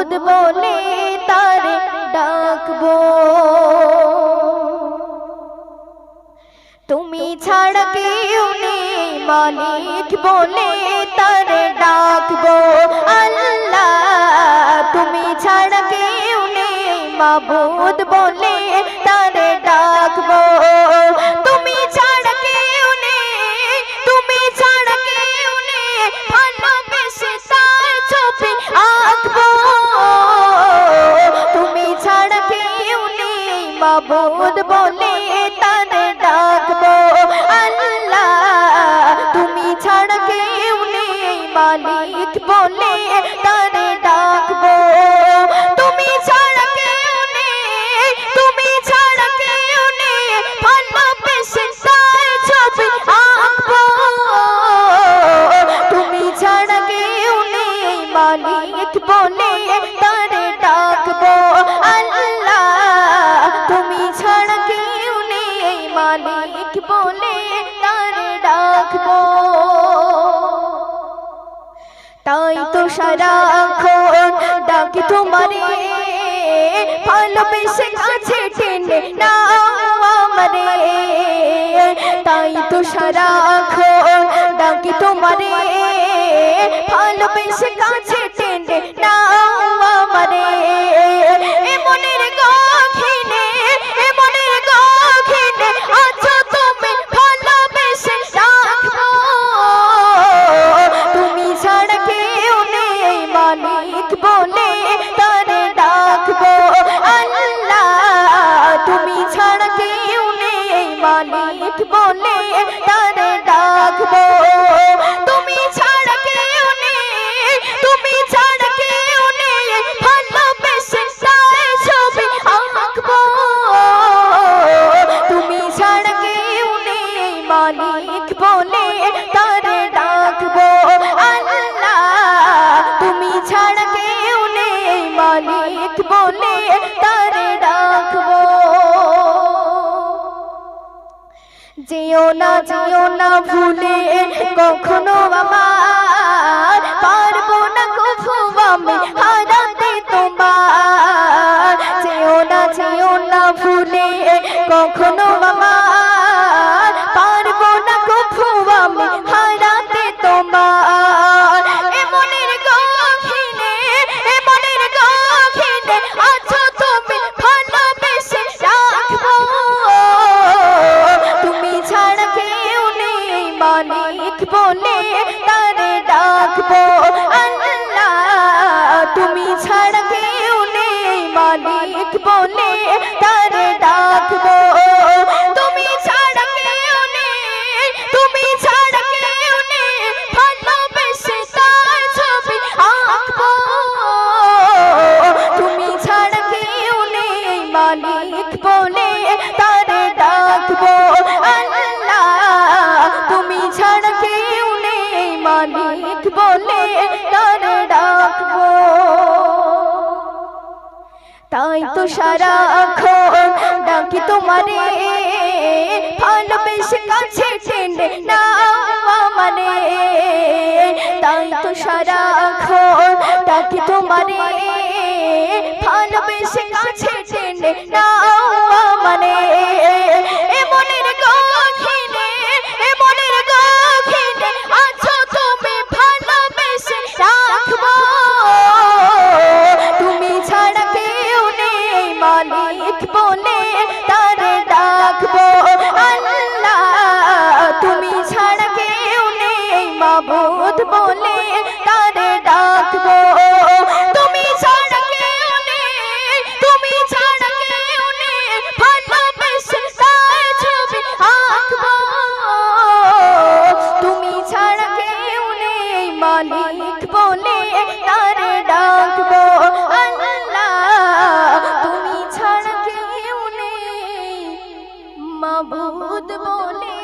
মাবুদ বলে তারে ডাকবো। তুমি ছাড়া কেউ নেই মালিক বলে তারে ডাকবো। আল্লাহ তুমি ছাড়া কেউ নেই মাবুদ বলে তারে ডাকবো। তুমি ছাড়া কেউ নেই, তুমি ছাড়া কেউ নেই, ভালোবেসে তার ছবি আঁকবো। তুমি ছাড়া কেউ নেই মাবুদ বলে তারে ডাকবো। আল্লাহ তুমি ছাড়া কেউ নেই মালিক বলে তারে ডাকবো। তুমি ছাড়া কেউ নেই, তুমি ছাড়া কেউ নেই, ভালোবেসে তার ছবি আঁকবো। তুমি ছাড়া কেউ নেই মালিক বলে তারে ডাকবো। আল্লাহ তুমি ছাড়া কেউ নেই মালিক বলে তারে ডাকবো। তাই তো সারাক্ষণ ডাকি তোমারে, ভালোবেসে কাছে টেনে নাও আমারে। তাই তো সারাক্ষণ ডাকি তোমারে, ভালোবেসে কাছে টেনে নাও আমারে। এ মনের গহীনে, এ মনের গহীনে আছো তুমি, ভালোবেসে রাখবো। তুমি ছাড়া কেউ নেই মালিক বলে তারে ডাকবো। আল্লাহ তুমি ছাড়া কেউ নেই মালিক বলে তারে ডাকবো। তুমি ছাড়া কেউ নেই, তুমি ছাড়া কেউ নেই, ভালোবেসে তার ছবি আঁকবো। তুমি ছাড়া কেউ নেই মালিক বলে তারে ডাকবো। আল্লাহ তুমি ছাড়া কেউ নেই মালিক বলে তারে ডাকবো। যেও না ভুলে কখনো আমার, পারবো না কভু আমি হারাতে তোমার। যেও না ভুলে কখনো আমার, পারবো না কভু আমি হারাতে তোমার। এ মনের গহীনে, এ মনের গহীনে আছো তুমি, ভালোবেসে রাখবো। তুমি ছাড়া কেউ নেই মালিক বলে তারে ডাকবো। আল্লাহ তুমি ছাড়া কেউ নেই মালিক বলে তারে ডাকবো। তুমি ছাড়া কেউ নেই, তুমি ছাড়া কেউ নেই, ভালোবেসে তার ছবি আঁকবো। তুমি ছাড়া কেউ নেই মালিক বলে তারে ডাকবো। আল্লাহ তুমি ছাড়া কেউ নেই মালিক বলে তারে ডাকবো। তাই তো সারাক্ষণ ডাকি তোমারে, ভালোবেসে কাছে টেনে নাও আমারে। তাই তো সারাক্ষণ ডাকি তোমারে, ভালোবেসে কাছে টেনে নাও আমারে। এ মনের গহীনে, এ মনের গহীনে আছো তুমি, ভালোবেসে রাখবো। তুমি ছাড়া কেউ নেই মালিক বলে তারে ডাকবো। আল্লাহ তুমি ছাড়া কেউ নেই মাবুদ বলে তারে ডাকবো। তুমি ছাড়া কেউ নেই, তুমি ছাড়া কেউ নেই, ভালোবেসে তার ছবি আঁকবো। তুমি ছাড়া কেউ নেই মালিক বলে তারে ডাকবো। আল্লাহ তুমি ছাড়া কেউ নেই মাবুদ বলে